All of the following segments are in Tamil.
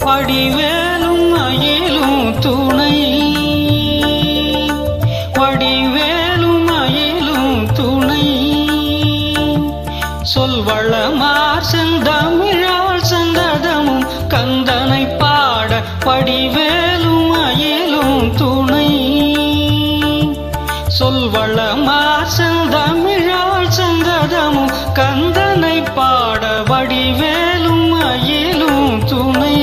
வடிவேலும் மயிலும் துணை, வடிவேலும் மயிலும் துணை, சொல்வளமார் செந்தமிழால் செந்ததமும் கந்தனை பாட வடிவேலும் மயிலும் துணை, சொல்வளமார் செந்தமிழால் செந்ததமும் கந்தனை பாட வடிவேலும் மயிலும் துணை.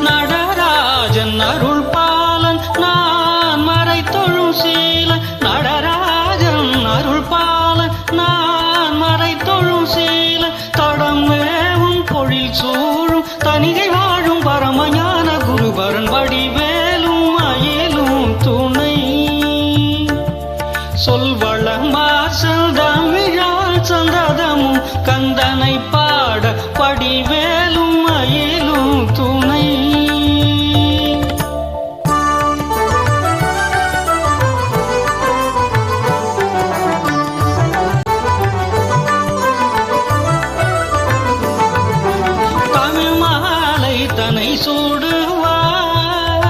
நடராஜன் அருள் பாலன் நான் மறை தொழும் சீலன், நடராஜன் அருள் பாலன் நான் மறை தொழும் சீலன், தடம் மேவும் பொழில் சூழும் தனிகை வாழும் பரமஞான குருபரன் வடிவேலும் மயிலும் துணை, சொல்வளமார் செந்தமிழால் சந்ததமும் கந்தனை பாட வடிவேலும் மயிலும் துணை. தமிழ் மாலை தனை சூடுவார்,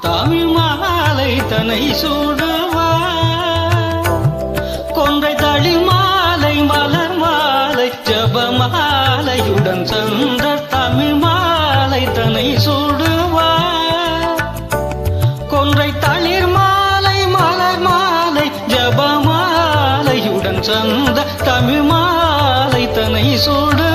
தமிழ் மாலை தனை சூடுவார், கொன்றை தளிர் மாலை மலர் மாலை ஜபமாலையுடன் சந்த தமிழ் மாலை தனை சூடுவார், கொன்றை தளிர் மாலை மலர் மாலை ஜபமாலையுடன் சந்த தமிழ் மாலை தனை சூடுவார்.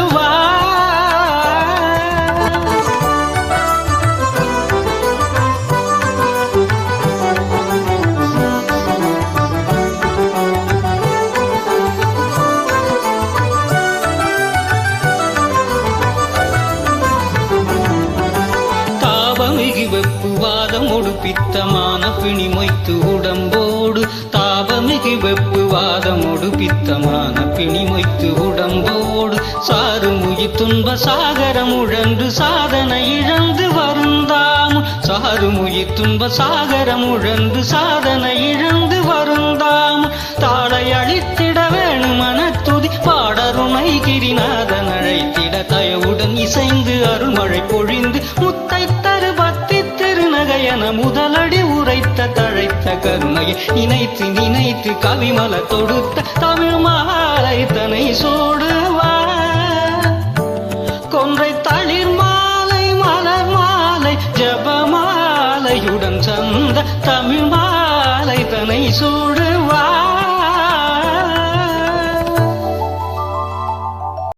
தாபமிகு வெப்புவாதமோடு பித்தமான பிணி மொய்த்து உடம்போடு, தாபமிகு வெப்புவாதமோடு பித்தமான பிணி மொய்த்து உடம்போடு, சாருமுயிர் துன்ப சாகரம் உழன்று சாதனை இழந்து வருந்தாமுன், சாருமுயிர் துன்ப சாகரம் உழன்று சாதனை இழந்து வருந்தாமுன், தாளை அழித்திட வேணும் மனத்துதி பாடருணை கிரிநாதன் அழைத்திட தயவுடன் இசைந்து அருள்மழை பொழிந்து முத்தை தரு பக்தி திருநகையன முதலடி உரைத்த தழைத்த கருணையை நினைத்து நினைத்து கவிமல தொடுத்த தமிழ் மாலை தனை சூடுவார், கொன்றை தளிர் மாலை மலர் மாலை ஜபமாலையுடன் சந்த தமிழ் மாலை தனை சூடுவார்.